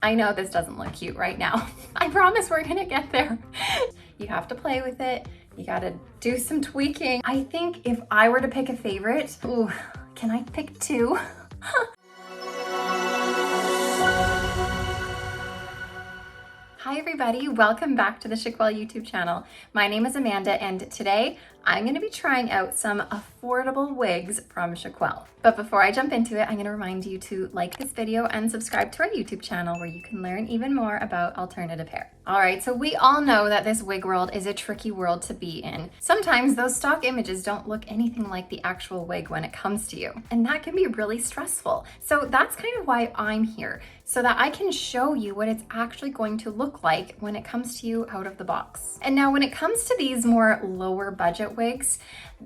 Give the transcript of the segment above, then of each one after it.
I know this doesn't look cute right now. I promise we're gonna get there. You have to play with it. You gotta do some tweaking. I think if I were to pick a favorite, ooh, can I pick two? Hi everybody, welcome back to the Chiquel YouTube channel. My name is Amanda and today I'm gonna be trying out some affordable wigs from Chiquel. But before I jump into it, I'm gonna remind you to like this video and subscribe to our YouTube channel where you can learn even more about alternative hair. All right, so we all know that this wig world is a tricky world to be in. Sometimes those stock images don't look anything like the actual wig when it comes to you, and that can be really stressful. So that's kind of why I'm here, so that I can show you what it's actually going to look like when it comes to you out of the box. And now when it comes to these more lower budget wigs,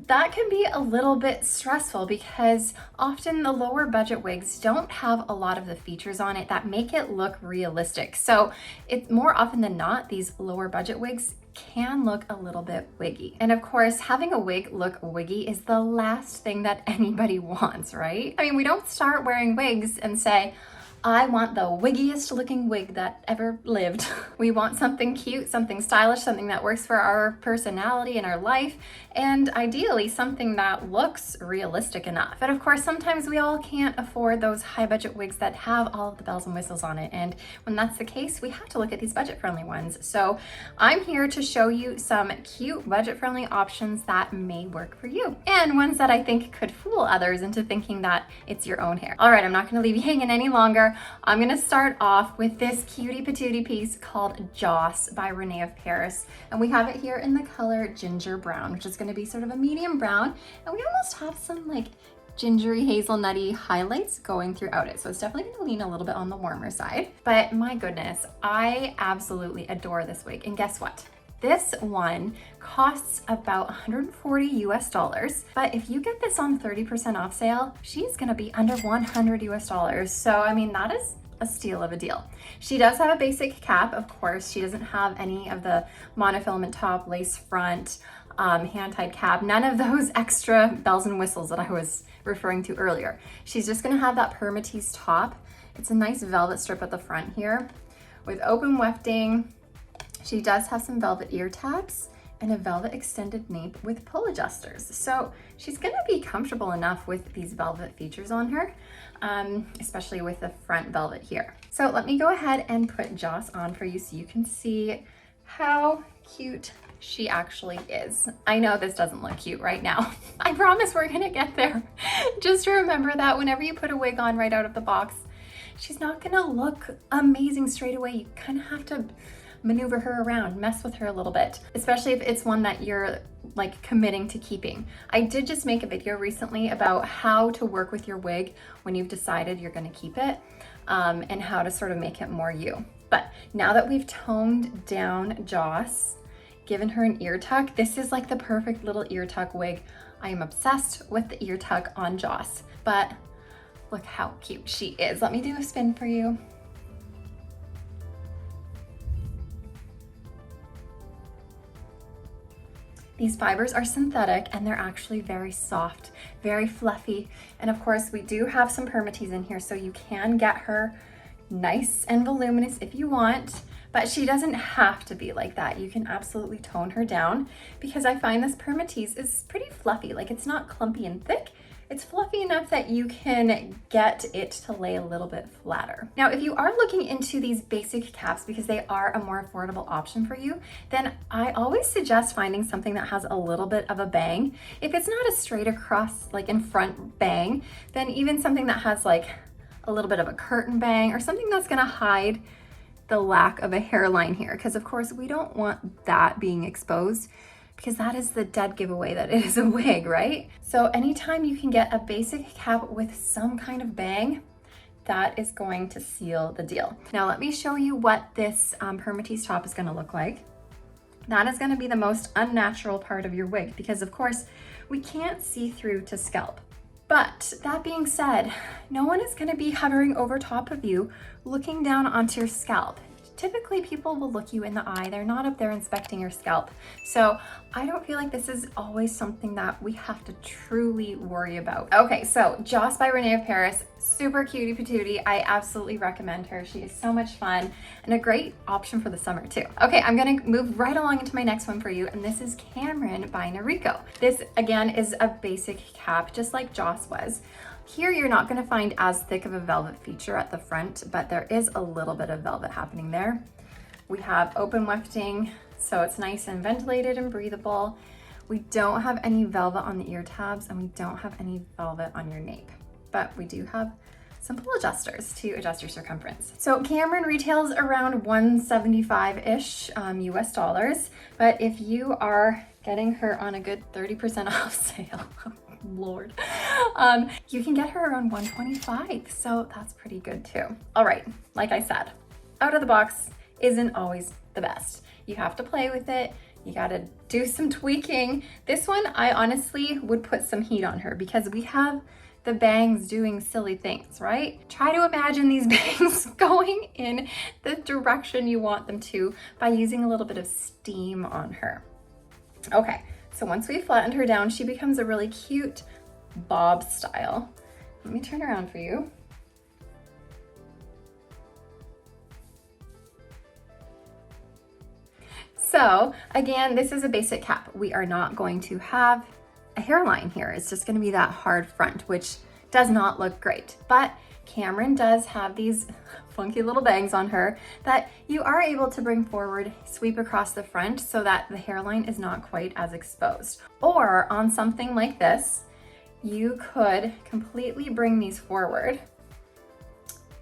that can be a little bit stressful because often the lower budget wigs don't have a lot of the features on it that make it look realistic. So it's more often than not, these lower budget wigs can look a little bit wiggy. And of course, having a wig look wiggy is the last thing that anybody wants, right? I mean, we don't start wearing wigs and say, I want the wiggiest looking wig that ever lived. We want something cute, something stylish, something that works for our personality and our life, and ideally something that looks realistic enough. But of course, sometimes we all can't afford those high budget wigs that have all of the bells and whistles on it. And when that's the case, we have to look at these budget friendly ones. So I'm here to show you some cute budget friendly options that may work for you, and ones that I think could fool others into thinking that it's your own hair. All right, I'm not gonna leave you hanging any longer. I'm gonna start off with this cutie patootie piece called Joss by Rene of Paris. And we have it here in the color ginger brown, which is gonna be sort of a medium brown. And we almost have some like gingery hazelnutty highlights going throughout it. So it's definitely gonna lean a little bit on the warmer side. But my goodness, I absolutely adore this wig. And guess what? This one costs about $140 US, but if you get this on 30% off sale, she's gonna be under $100 US. So, I mean, that is a steal of a deal. She does have a basic cap, of course. She doesn't have any of the monofilament top, lace front, hand-tied cap, none of those extra bells and whistles that I was referring to earlier. She's just gonna have that permatease top. It's a nice velvet strip at the front here with open wefting. She does have some velvet ear tabs and a velvet extended nape with pull adjusters. So she's gonna be comfortable enough with these velvet features on her, especially with the front velvet here. So let me go ahead and put Joss on for you so you can see how cute she actually is. I know this doesn't look cute right now. I promise we're gonna get there. Just remember that whenever you put a wig on right out of the box, she's not gonna look amazing straight away. You kind of have to maneuver her around, mess with her a little bit, especially if it's one that you're like committing to keeping. I did just make a video recently about how to work with your wig when you've decided you're gonna keep it, and how to sort of make it more you. But now that we've toned down Joss, given her an ear tuck, this is like the perfect little ear tuck wig. I am obsessed with the ear tuck on Joss, but look how cute she is. Let me do a spin for you. These fibers are synthetic and they're actually very soft, very fluffy. And of course we do have some permatease in here, so you can get her nice and voluminous if you want, but she doesn't have to be like that. You can absolutely tone her down because I find this permatease is pretty fluffy. Like, it's not clumpy and thick. It's fluffy enough that you can get it to lay a little bit flatter. Now, if you are looking into these basic caps because they are a more affordable option for you, then I always suggest finding something that has a little bit of a bang. If it's not a straight across, like in front bang, then even something that has like a little bit of a curtain bang or something that's gonna hide the lack of a hairline here. Because of course we don't want that being exposed, because that is the dead giveaway that it is a wig, right? So anytime you can get a basic cap with some kind of bang, that is going to seal the deal. Now let me show you what this permatease top is gonna look like. That is gonna be the most unnatural part of your wig because of course we can't see through to scalp. But that being said, no one is gonna be hovering over top of you, looking down onto your scalp. typically people will look you in the eye. They're not up there inspecting your scalp. So I don't feel like this is always something that we have to truly worry about. Okay, so Joss by Rene of Paris, super cutie patootie. I absolutely recommend her. She is so much fun and a great option for the summer too. Okay, I'm gonna move right along into my next one for you, and this is Cameron by Noriko. This again is a basic cap, just like Joss was. Here you're not going to find as thick of a velvet feature at the front, but there is a little bit of velvet happening there. We have open wefting, so it's nice and ventilated and breathable. We don't have any velvet on the ear tabs, and we don't have any velvet on your nape, but we do have some pull adjusters to adjust your circumference. So Cameron retails around $175-ish US dollars, but if you are getting her on a good 30% off sale, Lord, you can get her around $125, so that's pretty good too. All right, like I said, out of the box isn't always the best. You have to play with it. You gotta do some tweaking. This one, I honestly would put some heat on her because we have the bangs doing silly things, right? Try to imagine these bangs going in the direction you want them to by using a little bit of steam on her. Okay. So once we flattened her down, she becomes a really cute bob style. Let me turn around for you. So again, this is a basic cap. We are not going to have a hairline here. It's just going to be that hard front, which does not look great. But Cameron does have these funky little bangs on her that you are able to bring forward, sweep across the front so that the hairline is not quite as exposed. Or on something like this, you could completely bring these forward.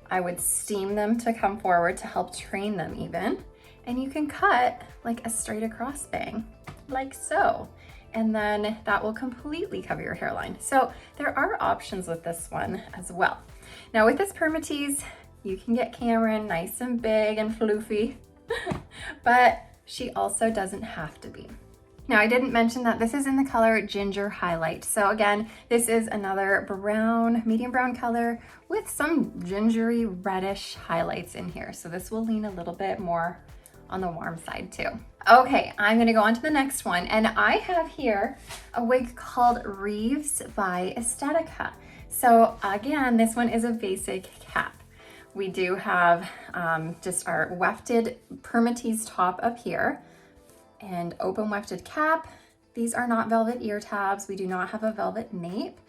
I would steam them to come forward to help train them even. And you can cut like a straight across bang, like so. And then that will completely cover your hairline. So there are options with this one as well. Now with this permatease, you can get Cameron nice and big and floofy, but she also doesn't have to be. Now I didn't mention that this is in the color Ginger Highlight. So again, this is another brown, medium brown color with some gingery reddish highlights in here. So this will lean a little bit more on the warm side too. Okay, I'm gonna go on to the next one. And I have here a wig called Reeves by Estetica. So again, this one is a basic cap. We do have just our wefted permatease top up here and open wefted cap. These are not velvet ear tabs. We do not have a velvet nape.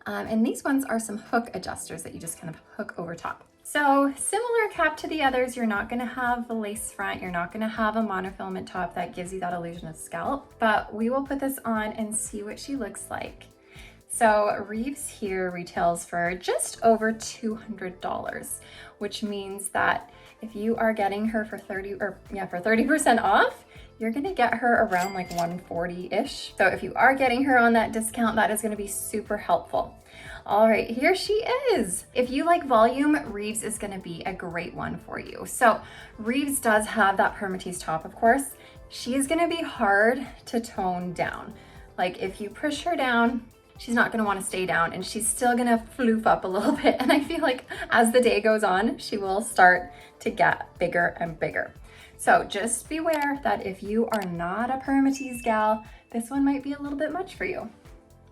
And these ones are some hook adjusters that you just kind of hook over top. So similar cap to the others, you're not gonna have a lace front, you're not gonna have a monofilament top that gives you that illusion of scalp, but we will put this on and see what she looks like. So Reeves here retails for just over $200, which means that if you are getting her for 30% off, you're gonna get her around like 140-ish. So if you are getting her on that discount, that is gonna be super helpful. All right, here she is. If you like volume, Reeves is gonna be a great one for you. So Reeves does have that permatease top, of course. She is gonna be hard to tone down. Like if you push her down, she's not gonna wanna stay down and she's still gonna floof up a little bit. And I feel like as the day goes on, she will start to get bigger and bigger. So just beware that if you are not a permatease gal, this one might be a little bit much for you.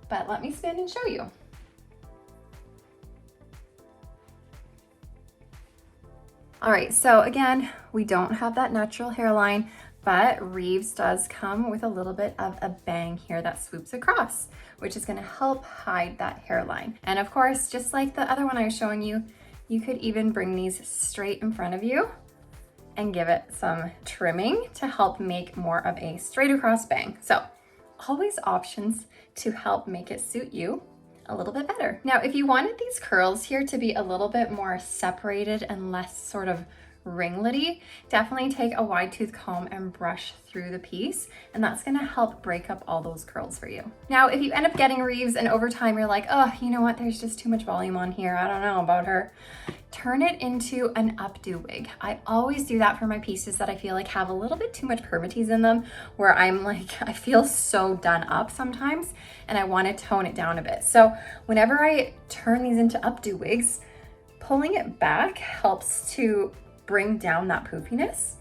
But let me spin and show you. All right, so again, we don't have that natural hairline, but Reeves does come with a little bit of a bang here that swoops across, which is gonna help hide that hairline. And of course, just like the other one I was showing you, you could even bring these straight in front of you and give it some trimming to help make more of a straight across bang. So always options to help make it suit you a little bit better. Now, if you wanted these curls here to be a little bit more separated and less sort of ringlety, definitely take a wide tooth comb and brush through the piece, and that's gonna help break up all those curls for you. Now, if you end up getting Reeves and over time you're like, oh, you know what, there's just too much volume on here, I don't know about her, turn it into an updo wig. I always do that for my pieces that I feel like have a little bit too much permatease in them, where I'm like, I feel so done up sometimes and I wanna tone it down a bit. So whenever I turn these into updo wigs, pulling it back helps to bring down that poofiness.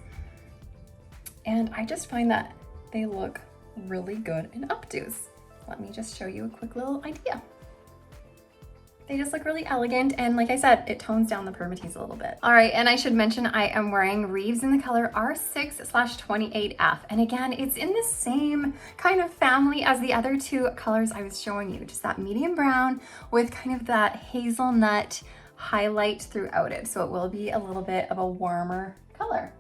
And I just find that they look really good in updos. Let me just show you a quick little idea. They just look really elegant, and like I said, it tones down the permatease a little bit. All right, and I should mention I am wearing Reeves in the color R6/28F. And again, it's in the same kind of family as the other two colors I was showing you, just that medium brown with kind of that hazelnut highlight throughout it. So it will be a little bit of a warmer color.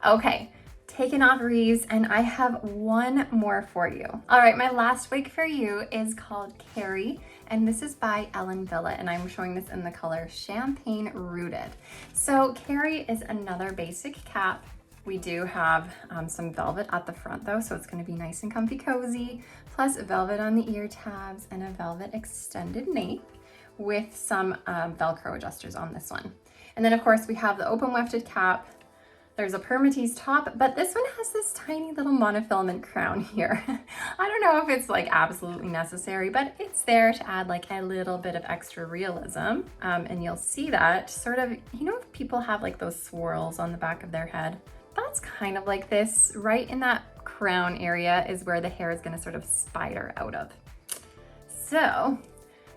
Okay. Taken off Reeves, and I have one more for you. All right, my last wig for you is called Carrie, and this is by Ellen Wille, and I'm showing this in the color Champagne Rooted. So Carrie is another basic cap. We do have some velvet at the front though, so it's gonna be nice and comfy cozy, plus velvet on the ear tabs and a velvet extended nape with some Velcro adjusters on this one. And then of course we have the open wefted cap. There's a permatease top, but this one has this tiny little monofilament crown here. I don't know if it's like absolutely necessary, but it's there to add like a little bit of extra realism. And you'll see that sort of, you know, if people have like those swirls on the back of their head, that's kind of like this. Right in that crown area is where the hair is going to sort of spider out of. So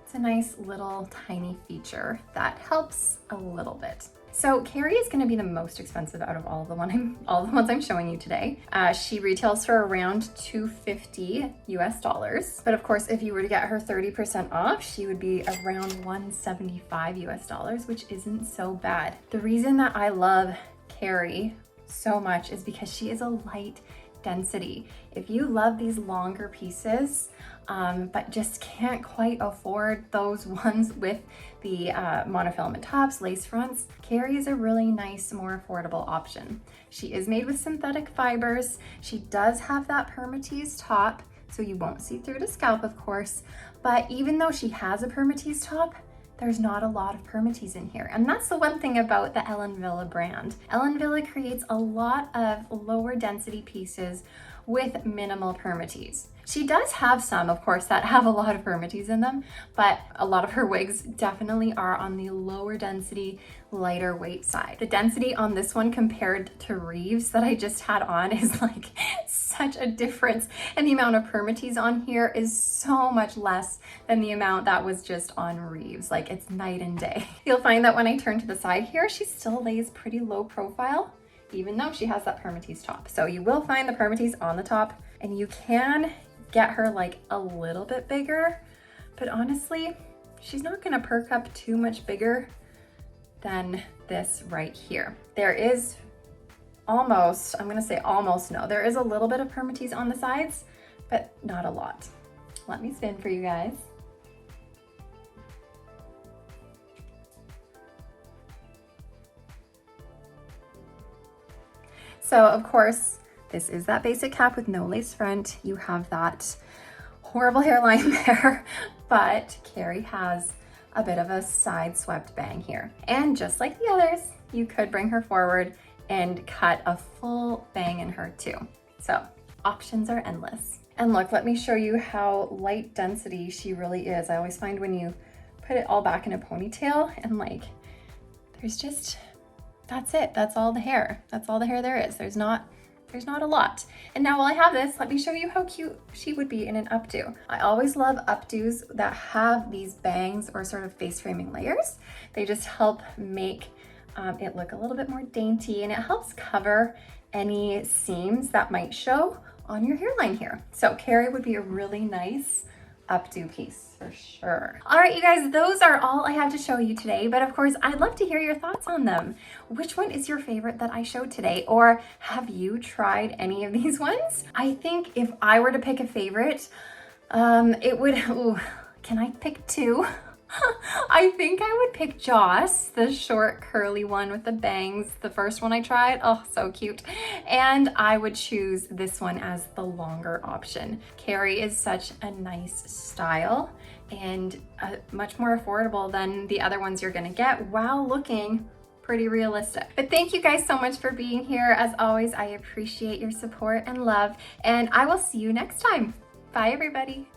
it's a nice little tiny feature that helps a little bit. So Carrie is going to be the most expensive out of all the ones I'm showing you today. She retails for around $250 US. But of course, if you were to get her 30% off, she would be around $175 US, which isn't so bad. The reason that I love Carrie so much is because she is a light density. If you love these longer pieces, but just can't quite afford those ones with the monofilament tops, lace fronts, Carrie is a really nice, more affordable option. She is made with synthetic fibers. She does have that permatease top, so you won't see through the scalp, of course, but even though she has a permatease top, there's not a lot of permatease in here. And that's the one thing about the Ellen Wille brand. Ellen Wille creates a lot of lower density pieces with minimal permatease. She does have some, of course, that have a lot of permatease in them, but a lot of her wigs definitely are on the lower density, lighter weight side. The density on this one compared to Reeves that I just had on is like such a difference, and the amount of permatease on here is so much less than the amount that was just on Reeves. Like, it's night and day. You'll find that when I turn to the side here, she still lays pretty low profile, even though she has that permatease top. So you will find the permatease on the top, and you can get her like a little bit bigger, but honestly, she's not gonna perk up too much bigger than this right here. There is almost, I'm gonna say almost no, there is a little bit of permatease on the sides, but not a lot. Let me spin for you guys. So of course, this is that basic cap with no lace front. You have that horrible hairline there, but Carrie has a bit of a side swept bang here. And just like the others, you could bring her forward and cut a full bang in her too. So options are endless. And look, let me show you how light density she really is. I always find when you put it all back in a ponytail and like, there's just, that's it. That's all the hair. That's all the hair there is. There's not a lot. And now while I have this, let me show you how cute she would be in an updo. I always love updos that have these bangs or sort of face framing layers. They just help make it look a little bit more dainty, and it helps cover any seams that might show on your hairline here. So Carrie would be a really nice updo piece for sure. All right, you guys, those are all I have to show you today, but of course, I'd love to hear your thoughts on them. Which one is your favorite that I showed today? Or have you tried any of these ones? I think if I were to pick a favorite, it would, can I pick two? I think I would pick Joss, the short curly one with the bangs. The first one I tried, oh, so cute. And I would choose this one as the longer option. Carrie is such a nice style and much more affordable than the other ones you're gonna get while looking pretty realistic. But thank you guys so much for being here. As always, I appreciate your support and love, and I will see you next time. Bye, everybody.